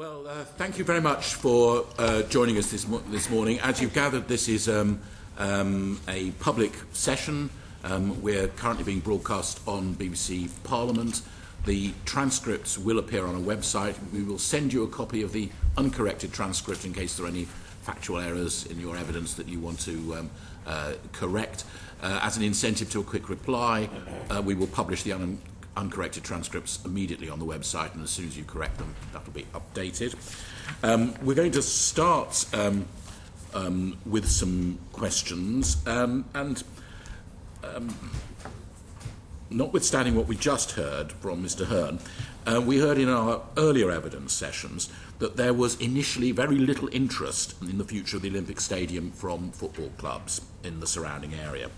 Well, thank you very much for joining us this morning. As you've gathered, this is a public session. We're currently being broadcast on BBC Parliament. The transcripts will appear on a website. We will send you a copy of the uncorrected transcript in case there are any factual errors in your evidence that you want to correct. As an incentive to a quick reply, we will publish the uncorrected transcripts immediately on the website, and as soon as you correct them, that will be updated. We're going to start with some questions, and notwithstanding what we just heard from Mr. Hearn, we heard in our earlier evidence sessions that there was initially very little interest in the future of the Olympic Stadium from football clubs in the surrounding area.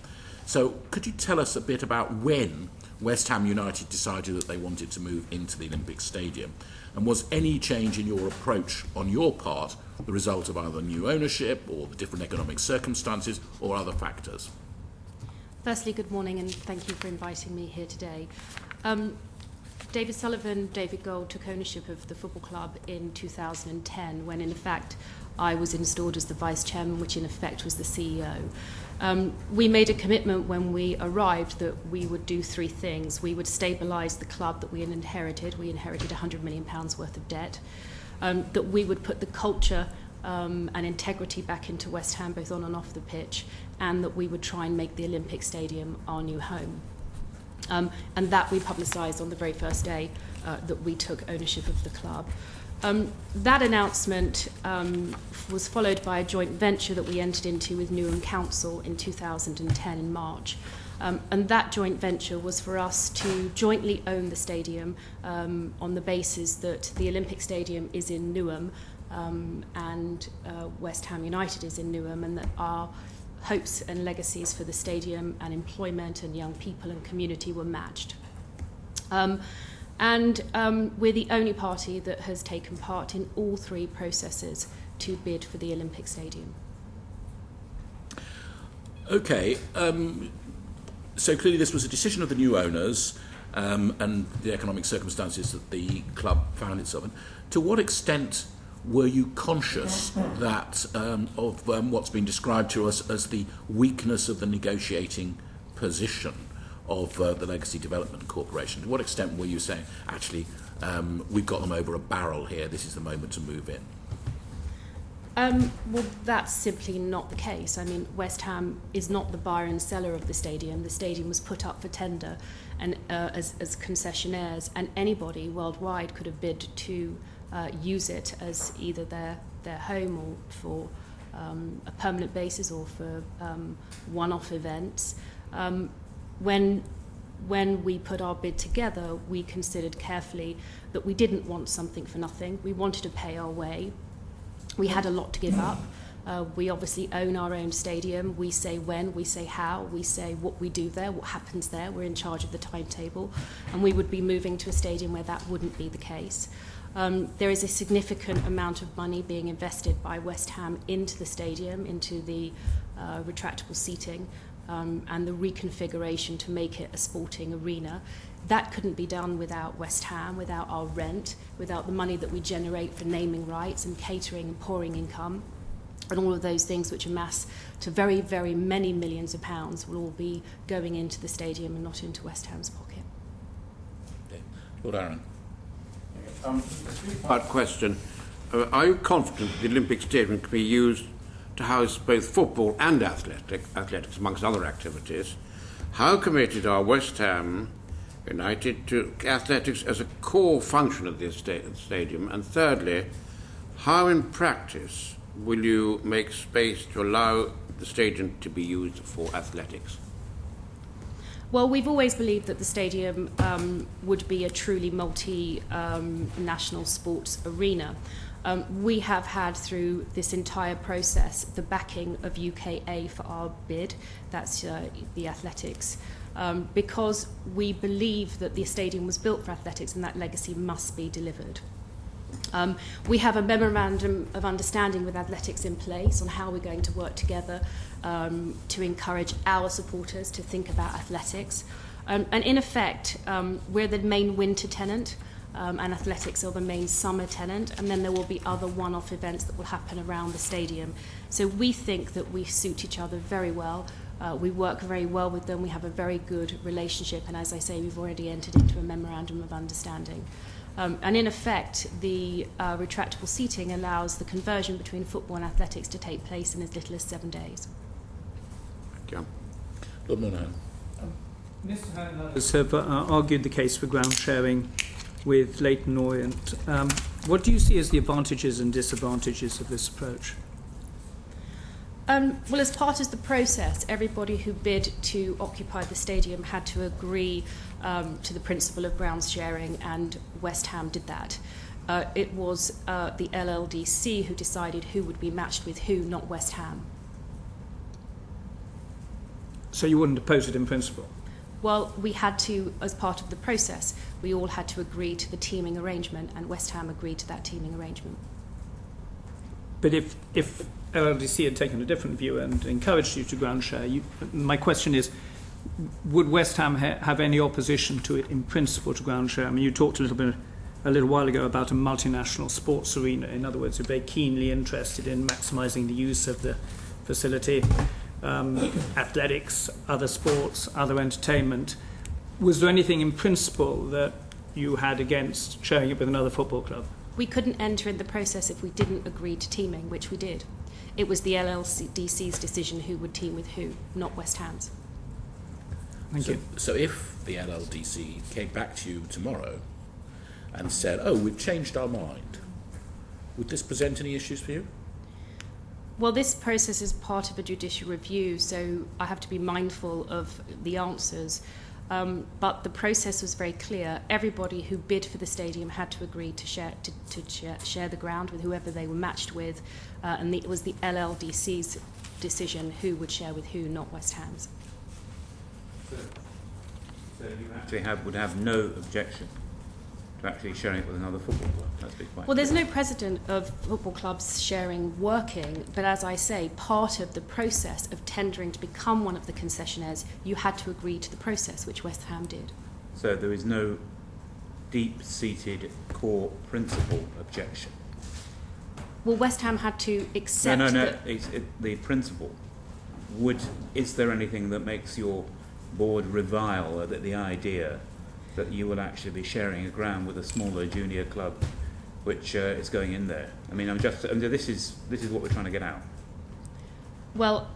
So could you tell us a bit about when West Ham United decided that they wanted to move into the Olympic Stadium? And was any change in your approach on your part the result of either new ownership or the different economic circumstances or other factors? Firstly, good morning, and thank you for inviting me here today. David Sullivan, David Gold took ownership of the football club in 2010 when, in effect, I was installed as the vice chairman, which in effect was the CEO. We made a commitment when we arrived that we would do three things. We would stabilise the club that we had inherited. We inherited £100 million worth of debt. That we would put the culture and integrity back into West Ham, both on and off the pitch, and that we would try and make the Olympic Stadium our new home. And that we publicised on the very first day that we took ownership of the club. That announcement was followed by a joint venture that we entered into with Newham Council in 2010 in March. And that joint venture was for us to jointly own the stadium on the basis that the Olympic Stadium is in Newham and West Ham United is in Newham, and that our hopes and legacies for the stadium and employment and young people and community were matched. And we're the only party that has taken part in all three processes to bid for the Olympic Stadium. Okay, so clearly this was a decision of the new owners and the economic circumstances that the club found itself in. To what extent were you conscious that of what's been described to us as the weakness of the negotiating position of the Legacy Development Corporation? To what extent were you saying, actually, we've got them over a barrel here, this is the moment to move in? Well, that's simply not the case. I mean, West Ham is not the buyer and seller of the stadium. The stadium was put up for tender and as concessionaires, and anybody worldwide could have bid to use it as either their home or for a permanent basis or for one-off events. When we put our bid together, we considered carefully that we didn't want something for nothing. We wanted to pay our way. We had a lot to give up. We obviously own our own stadium. We say when, we say how, we say what we do there, what happens there. We're in charge of the timetable. And we would be moving to a stadium where that wouldn't be the case. There is a significant amount of money being invested by West Ham into the stadium, into the retractable seating, and the reconfiguration to make it a sporting arena. That couldn't be done without West Ham, without our rent, without the money that we generate for naming rights and catering and pouring income, and all of those things which amass to very, very many millions of pounds will all be going into the stadium and not into West Ham's pocket. Okay. Lord Aaron. A three-part question. Are you confident the Olympic Stadium can be used to house both football and athletics, amongst other activities? How committed are West Ham United to athletics as a core function of this stadium? And thirdly, how in practice will you make space to allow the stadium to be used for athletics? Well, we've always believed that the stadium would be a truly multi-national sports arena. We have had through this entire process the backing of UKA for our bid, that's the athletics, because we believe that the stadium was built for athletics and that legacy must be delivered. We have a memorandum of understanding with athletics in place on how we're going to work together to encourage our supporters to think about athletics. And in effect, we're the main winter tenant. and athletics are the main summer tenant, and then there will be other one-off events that will happen around the stadium. So we think that we suit each other very well. We work very well with them. We have a very good relationship, and as I say, we've already entered into a memorandum of understanding. And in effect, the retractable seating allows the conversion between football and athletics to take place in as little as 7 days. Thank you. Lord Monahan. Mr. Howard and others have argued the case for ground sharing with Leyton Orient. What do you see as the advantages and disadvantages of this approach? Well, as part of the process, everybody who bid to occupy the stadium had to agree to the principle of grounds sharing, and West Ham did that. It was the LLDC who decided who would be matched with who, not West Ham. So you wouldn't oppose it in principle? Well, we had to, as part of the process, we all had to agree to the teaming arrangement, and West Ham agreed to that teaming arrangement. But if LLDC had taken a different view and encouraged you to ground share, my question is, would West Ham have any opposition to it in principle to ground share? I mean, you talked a little while ago about a multinational sports arena. In other words, you're very keenly interested in maximising the use of the facility. Athletics, other sports, other entertainment. Was there anything in principle that you had against sharing it with another football club? We couldn't enter in the process if we didn't agree to teaming, which we did. It was the LLDC's decision who would team with who, not West Ham's. Thank you. So if the LLDC came back to you tomorrow and said, oh, we've changed our mind, would this present any issues for you? Well, this process is part of a judicial review, so I have to be mindful of the answers. But the process was very clear. Everybody who bid for the stadium had to agree to share the ground with whoever they were matched with, and it was the LLDC's decision who would share with who, not West Ham's. So you actually would have no objection to actually sharing it with another football club? That's quite well, there's no precedent of football clubs sharing working, but as I say, part of the process of tendering to become one of the concessionaires, you had to agree to the process, which West Ham did. So there is no deep-seated core principle objection? Well, West Ham had to accept... No. The principle. Is there anything that makes your board revile at the idea that you will actually be sharing a ground with a smaller junior club which is going in there? I mean, this is what we're trying to get out. Well,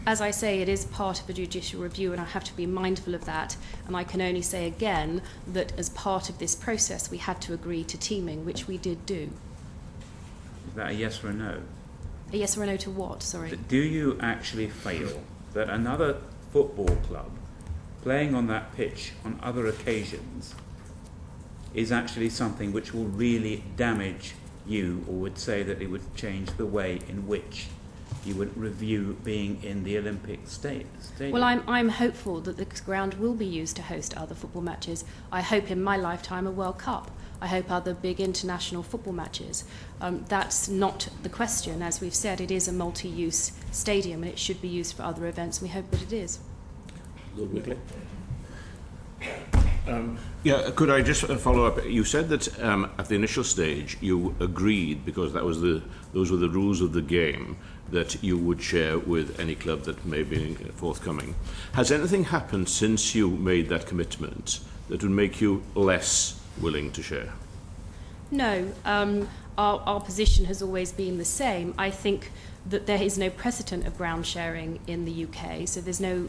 as I say, it is part of a judicial review, and I have to be mindful of that. And I can only say again that as part of this process, we had to agree to teaming, which we did do. Is that a yes or a no? A yes or a no to what? Sorry. Do you actually feel that another football club playing on that pitch on other occasions is actually something which will really damage you, or would say that it would change the way in which you would review being in the Olympic stadium? Well, I'm hopeful that the ground will be used to host other football matches. I hope in my lifetime a World Cup. I hope other big international football matches. That's not the question. As we've said, it is a multi-use stadium and it should be used for other events, and we hope that it is. Lord Wigley. Could I just follow up? You said that at the initial stage you agreed, because those were the rules of the game, that you would share with any club that may be forthcoming. Has anything happened since you made that commitment that would make you less willing to share? No. Our position has always been the same. I think that there is no precedent of ground sharing in the UK, so there's no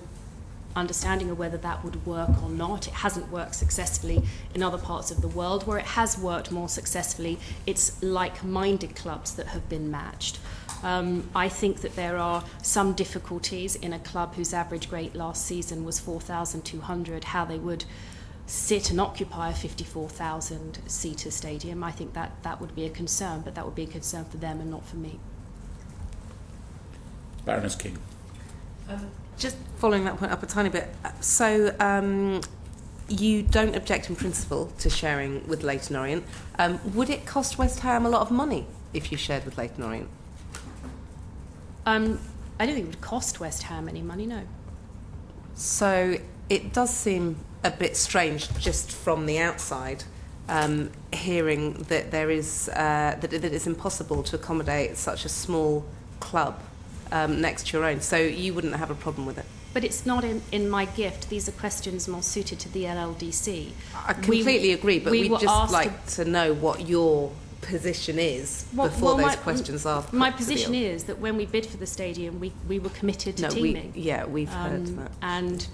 understanding of whether that would work or not. It hasn't worked successfully in other parts of the world. Where it has worked more successfully, it's like-minded clubs that have been matched. I think that there are some difficulties in a club whose average rate last season was 4,200, how they would sit and occupy a 54,000-seater stadium. I think that would be a concern, but that would be a concern for them and not for me. Baroness King. Just following that point up a tiny bit. So you don't object in principle to sharing with Leyton Orient. Would it cost West Hyam a lot of money if you shared with Leyton Orient? I don't think it would cost West Ham any money, no. So it does seem a bit strange just from the outside hearing that there is that it's impossible to accommodate such a small club next to your own. So you wouldn't have a problem with it. But it's not in my gift. These are questions more suited to the LLDC. I completely agree, but we'd were just asked like to know what your position is before those questions are put My to position the is that when we bid for the stadium, we were committed to no, teaming. we've heard that. And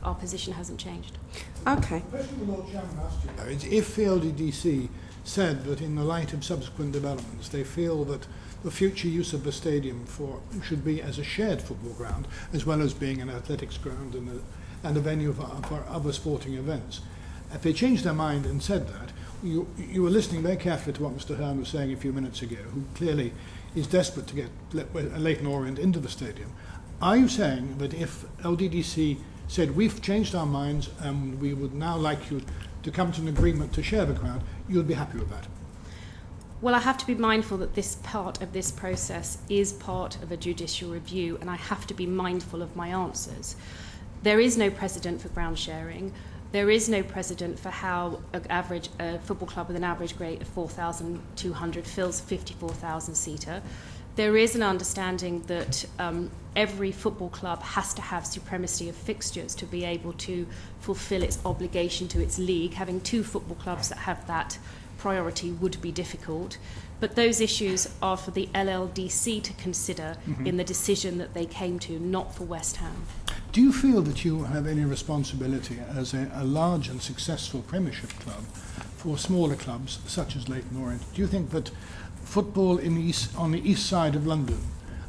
our position hasn't changed. Okay. The question the Lord Chairman asked you, though, is if the LDDC said that in the light of subsequent developments they feel that the future use of the stadium should be as a shared football ground as well as being an athletics ground and a venue for other sporting events. If they changed their mind and said that, you were listening very carefully to what Mr. Hearn was saying a few minutes ago, who clearly is desperate to get Leyton Orient into the stadium. Are you saying that if LDDC said we've changed our minds and we would now like you to come to an agreement to share the ground, you'd be happy with that? Well, I have to be mindful that this part of this process is part of a judicial review, and I have to be mindful of my answers. There is no precedent for ground sharing. There is no precedent for how a football club with an average grade of 4,200 fills a 54,000-seater. There is an understanding that every football club has to have supremacy of fixtures to be able to fulfil its obligation to its league. Having two football clubs that have that priority would be difficult. But those issues are for the LLDC to consider in the decision that they came to, not for West Ham. Do you feel that you have any responsibility as a large and successful Premiership club for smaller clubs such as Leyton Orient? Do you think that football on the east side of London,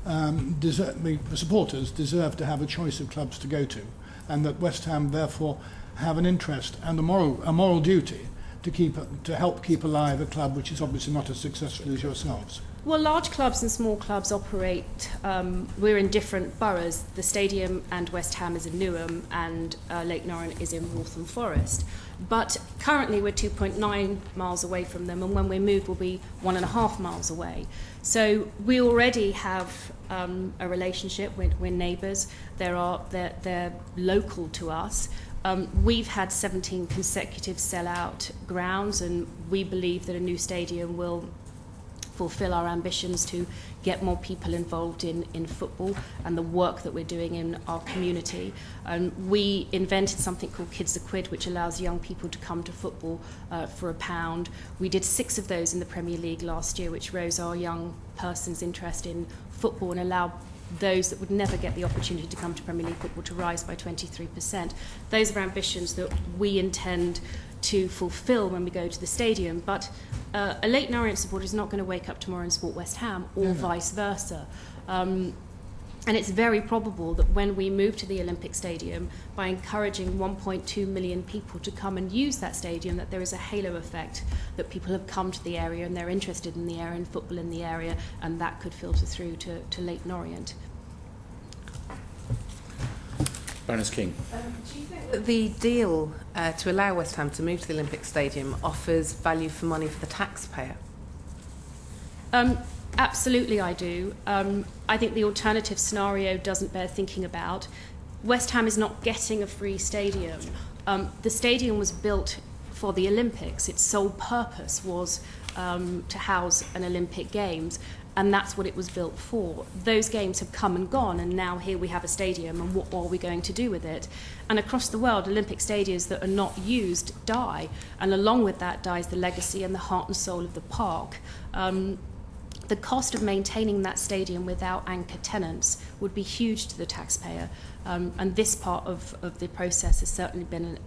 the supporters deserve to have a choice of clubs to go to, and that West Ham therefore have an interest and a moral duty to help keep alive a club which is obviously not as successful as yourselves? Well, large clubs and small clubs operate, we're in different boroughs. The stadium and West Ham is in Newham and Leyton Orient is in Waltham Forest. But currently we're 2.9 miles away from them, and when we move we'll be 1.5 miles away. So we already have a relationship, we're neighbours, they're local to us. We've had 17 consecutive sell-out grounds, and we believe that a new stadium will fulfill our ambitions to get more people involved in football and the work that we're doing in our community. We invented something called Kids a Quid, which allows young people to come to football for £1. We did 6 of those in the Premier League last year, which rose our young person's interest in football and allowed those that would never get the opportunity to come to Premier League football to rise by 23%. Those are ambitions that we intend to fulfil when we go to the stadium, but a Leyton Orient supporter is not going to wake up tomorrow and support West Ham, or vice versa. And it's very probable that when we move to the Olympic Stadium, by encouraging 1.2 million people to come and use that stadium, that there is a halo effect, that people have come to the area and they're interested in the area and football in the area, and that could filter through to Leyton Orient. Baroness King. Do you think that the deal to allow West Ham to move to the Olympic Stadium offers value for money for the taxpayer? Absolutely, I do. I think the alternative scenario doesn't bear thinking about. West Ham is not getting a free stadium. The stadium was built for the Olympics. Its sole purpose was to house an Olympic Games, and that's what it was built for. Those games have come and gone, and now here we have a stadium, and what are we going to do with it? And across the world, Olympic stadiums that are not used die, and along with that dies the legacy and the heart and soul of the park. The cost of maintaining that stadium without anchor tenants would be huge to the taxpayer, and this part of the process has certainly been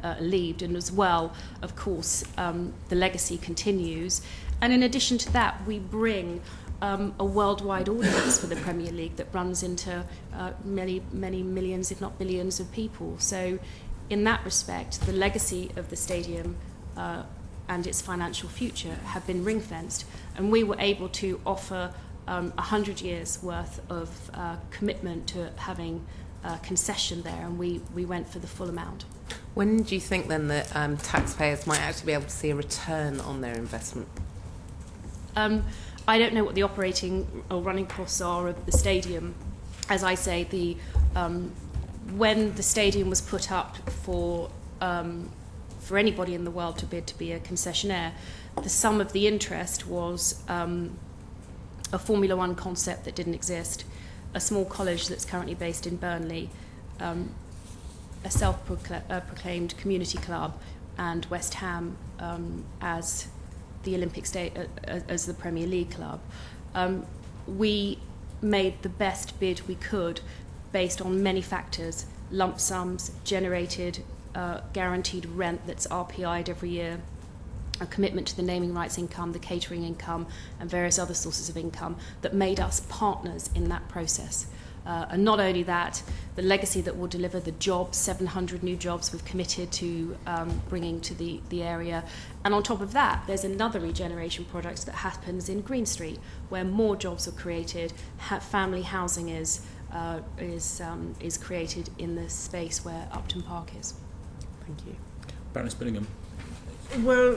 alleviated, and as well, of course, the legacy continues. And in addition to that, we bring a worldwide audience for the Premier League that runs into many, many millions, if not billions, of people. So in that respect, the legacy of the stadium and its financial future have been ring-fenced, and we were able to offer 100 years' worth of commitment to having a concession there, and we went for the full amount. When do you think then that taxpayers might actually be able to see a return on their investment? I don't know what the operating or running costs are of the stadium. As I say, when the stadium was put up for for anybody in the world to bid to be a concessionaire. The sum of the interest was a Formula One concept that didn't exist, a small college that's currently based in Burnley, a self-proclaimed community club, and West Ham as the Olympic State as the Premier League club. We made the best bid we could based on many factors: lump sums, generated guaranteed rent that's RPI'd every year, a commitment to the naming rights income, the catering income, and various other sources of income that made us partners in that process. And not only that, the legacy that will deliver the jobs, 700 new jobs we've committed to bringing to the area. And on top of that, there's another regeneration project that happens in Green Street, where more jobs are created, family housing is created in the space where Upton Park is. Thank you. Baroness Billingham. Well,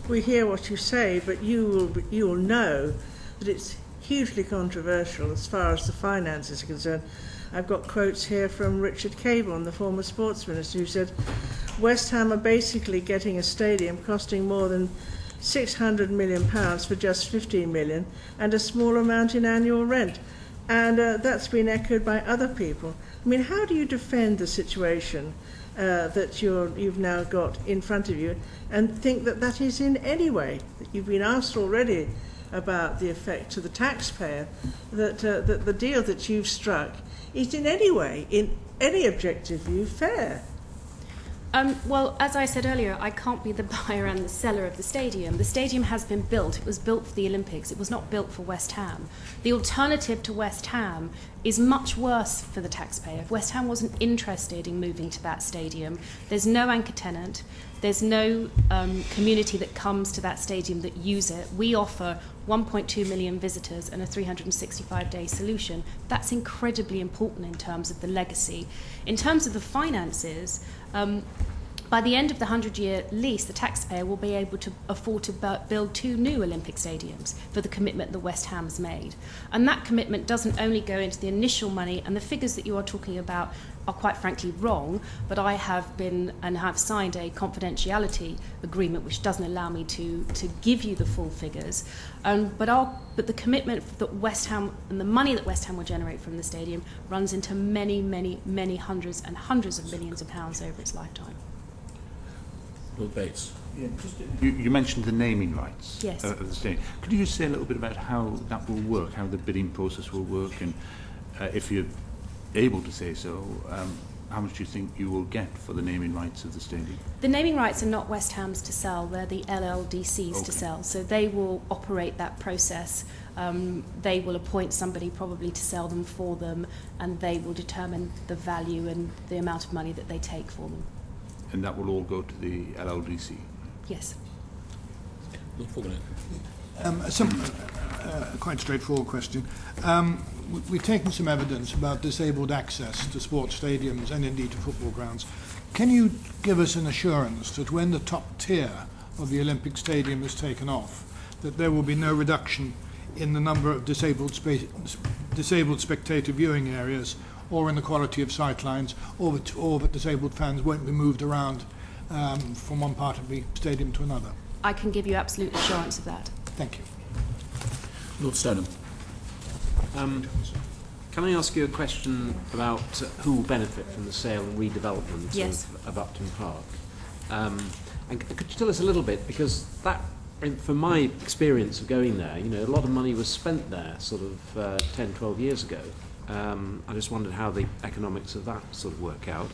we hear what you say, but you will know that it's hugely controversial as far as the finances are concerned. I've got quotes here from Richard Cabourn, the former sports minister, who said West Ham are basically getting a stadium costing more than £600 million for just 15 million and a small amount in annual rent. And that's been echoed by other people. I mean, how do you defend the situation that you've now got in front of you and think that that is in any way, that you've been asked already about the effect to the taxpayer, that the deal that you've struck is in any way, in any objective view, fair? Well, as I said earlier, I can't be the buyer and the seller of the stadium. The stadium has been built. It was built for the Olympics. It was not built for West Ham. The alternative to West Ham is much worse for the taxpayer. If West Ham wasn't interested in moving to that stadium, there's no anchor tenant, there's no community that comes to that stadium that use it. We offer 1.2 million visitors and a 365-day solution. That's incredibly important in terms of the legacy. In terms of the finances, by the end of the 100-year lease, the taxpayer will be able to afford to build 2 new Olympic stadiums for the commitment that West Ham's made. And that commitment doesn't only go into the initial money, and the figures that you are talking about are quite frankly wrong, but I have been and have signed a confidentiality agreement which doesn't allow me to give you the full figures. But the commitment that West Ham and the money that West Ham will generate from the stadium runs into many, many, many hundreds and hundreds of millions of pounds over its lifetime. Lord Bates. Yeah, you mentioned the naming rights Yes. Of the stadium. Could you just say a little bit about how that will work, how the bidding process will work, and if you're able to say so, how much do you think you will get for the naming rights of the stadium? The naming rights are not West Ham's to sell, they're the LLDC's to sell. So they will operate that process. They will appoint somebody probably to sell them for them, and they will determine the value and the amount of money that they take for them. And that will all go to the LLDC? Yes. Lord Fogarty. A quite straightforward question. We've taken some evidence about disabled access to sports stadiums and indeed to football grounds. Can you give us an assurance that when the top tier of the Olympic Stadium is taken off, that there will be no reduction in the number of disabled spectator viewing areas, or in the quality of sightlines, or that disabled fans won't be moved around from one part of the stadium to another? I can give you absolute assurance of that. Thank you. Lord Stoneham. Can I ask you a question about who will benefit from the sale and redevelopment Yes. of Upton Park? And could you tell us a little bit, because that, from my experience of going there, you know, a lot of money was spent there sort of 10, 12 years ago. I just wondered how the economics of that sort of work out.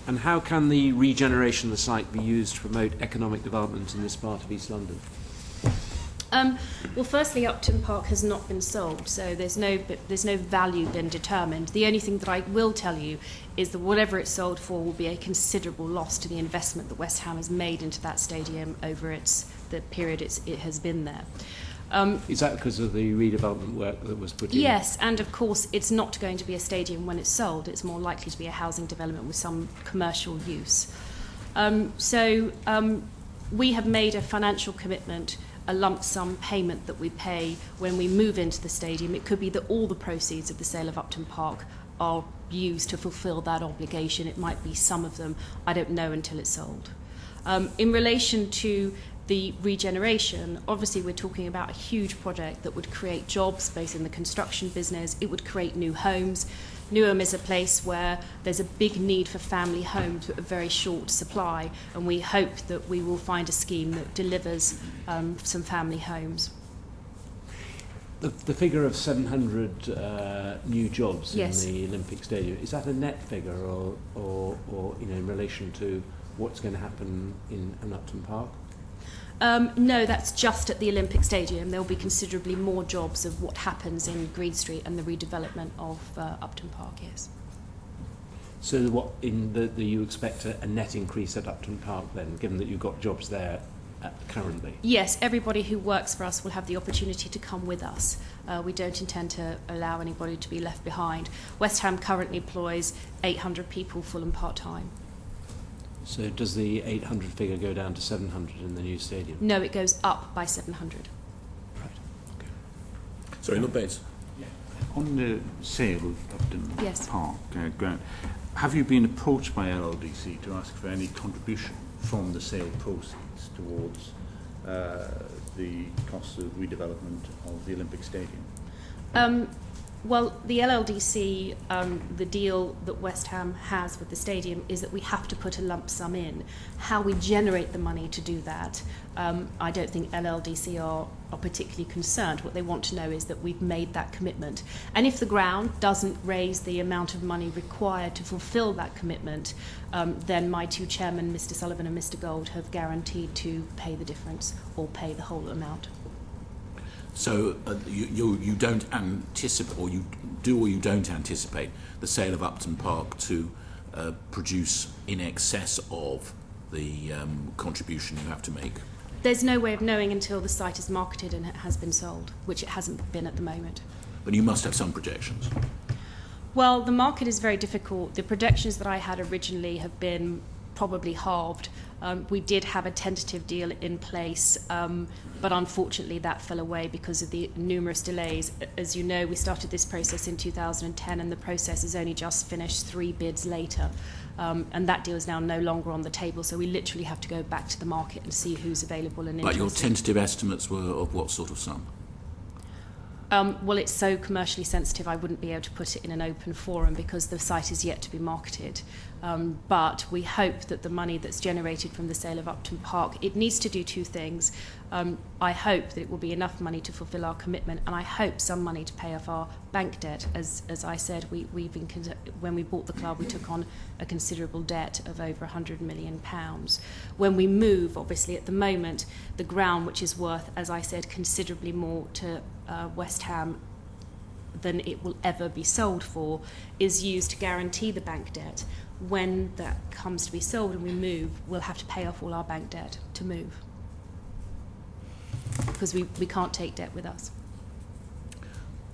And how can the regeneration of the site be used to promote economic development in this part of East London? Well, firstly, Upton Park has not been sold, so there's no value been determined. The only thing that I will tell you is that whatever it's sold for will be a considerable loss to the investment that West Ham has made into that stadium over the period it has been there. Is that because of the redevelopment work that was put in? Yes, and of course it's not going to be a stadium when it's sold. It's more likely to be a housing development with some commercial use. We have made a financial commitment, a lump sum payment that we pay when we move into the stadium. It could be that all the proceeds of the sale of Upton Park are used to fulfil that obligation. It might be some of them. I don't know until it's sold. In relation to the regeneration, obviously we're talking about a huge project that would create jobs both in the construction business, it would create new homes. Newham is a place where there's a big need for family homes with a very short supply, and we hope that we will find a scheme that delivers some family homes. The figure of 700 new jobs Yes. in the Olympic Stadium, is that a net figure or in relation to what's going to happen in Upton Park? No, that's just at the Olympic Stadium. There will be considerably more jobs of what happens in Green Street and the redevelopment of Upton Park, yes. So what you expect a net increase at Upton Park then, given that you've got jobs there currently? Yes, everybody who works for us will have the opportunity to come with us. We don't intend to allow anybody to be left behind. West Ham currently employs 800 people full and part-time. So does the 800 figure go down to 700 in the new stadium? No, it goes up by 700. Right. Okay. Sorry, Lord Bates. On the sale of Upton Yes. Park ground, have you been approached by LLDC to ask for any contribution from the sale proceeds towards the costs of redevelopment of the Olympic Stadium? Well, the LLDC, the deal that West Ham has with the stadium is that we have to put a lump sum in. How we generate the money to do that, I don't think LLDC are particularly concerned. What they want to know is that we've made that commitment. And if the ground doesn't raise the amount of money required to fulfil that commitment, then my two chairmen, Mr. Sullivan and Mr. Gold, have guaranteed to pay the difference or pay the whole amount. So you don't anticipate, or you do or you don't anticipate the sale of Upton Park to produce in excess of the contribution you have to make? There's no way of knowing until the site is marketed and it has been sold, which it hasn't been at the moment. But you must have some projections. Well, the market is very difficult. The projections that I had originally have been probably halved. We did have a tentative deal in place, but unfortunately that fell away because of the numerous delays. As you know, we started this process in 2010 and the process is only just finished 3 bids later. And that deal is now no longer on the table, so we literally have to go back to the market and see who's available and interested. But your tentative estimates were of what sort of sum? Well, it's so commercially sensitive I wouldn't be able to put it in an open forum because the site is yet to be marketed. But we hope that the money that's generated from the sale of Upton Park, it needs to do 2 things. I hope that it will be enough money to fulfil our commitment, and I hope some money to pay off our bank debt. As I said, when we bought the club, we took on a considerable debt of over £100 million. When we move, obviously, at the moment, the ground, which is worth, as I said, considerably more to West Ham than it will ever be sold for, is used to guarantee the bank debt. When that comes to be sold and we move, we'll have to pay off all our bank debt to move, because we can't take debt with us.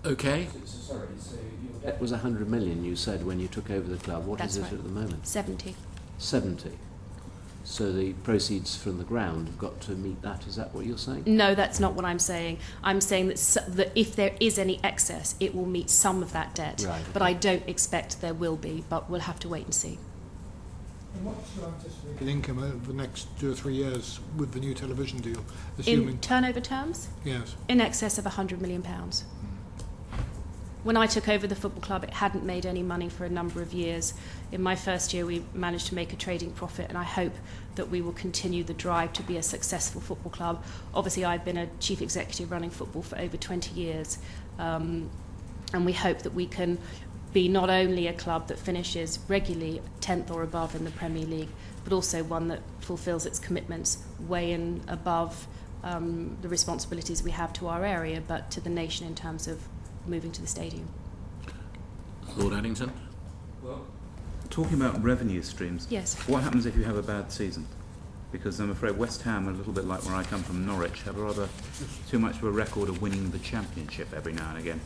Okay. Sorry, so your debt was 100 million, you said, when you took over the club. What That's is it right. at the moment? 70. 70. So the proceeds from the ground have got to meet that, is that what you're saying? No, that's not what I'm saying. I'm saying that if there is any excess, it will meet some of that debt. Right. But I don't expect there will be, but we'll have to wait and see. And what's your anticipated income over the next 2 or 3 years with the new television deal? In Assuming, turnover terms, yes. in excess of £100 million. When I took over the football club, it hadn't made any money for a number of years. In my first year, we managed to make a trading profit, and I hope that we will continue the drive to be a successful football club. Obviously, I've been a chief executive running football for over 20 years, and we hope that we can be not only a club that finishes regularly 10th or above in the Premier League, but also one that fulfills its commitments way and above the responsibilities we have to our area, but to the nation in terms of moving to the stadium. Lord Addington? Well, talking about revenue streams, Yes. what happens if you have a bad season? Because I'm afraid West Ham, a little bit like where I come from, Norwich, have a rather too much of a record of winning the championship every now and again.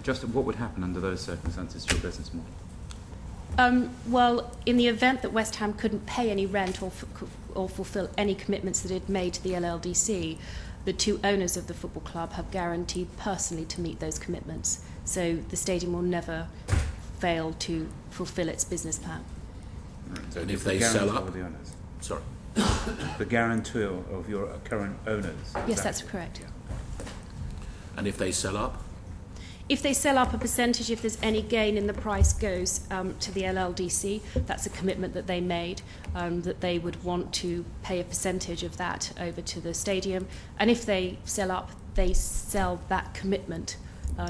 Just what would happen under those circumstances to your business model? Well, in the event that West Ham couldn't pay any rent or fulfil any commitments that it had made to the LLDC, the 2 owners of the football club have guaranteed personally to meet those commitments. So the stadium will never fail to fulfil its business plan. And if they sell up? The owners. Sorry. the guarantor of your current owners. Yes, that's correct. And if they sell up? If they sell up, a percentage, if there's any gain in the price, goes to the LLDC. That's a commitment that they made, that they would want to pay a percentage of that over to the stadium. And if they sell up, they sell that commitment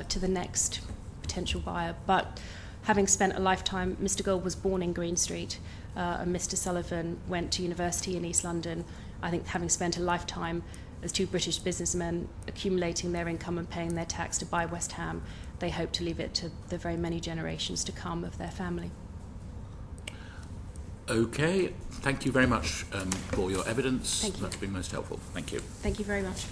to the next potential buyer. But having spent a lifetime, Mr. Gold was born in Green Street, and Mr. Sullivan went to university in East London. I think having spent a lifetime as two British businessmen accumulating their income and paying their tax to buy West Ham, they hope to leave it to the very many generations to come of their family. Okay, thank you very much for your evidence. Thank you. That's been most helpful. Thank you. Thank you very much.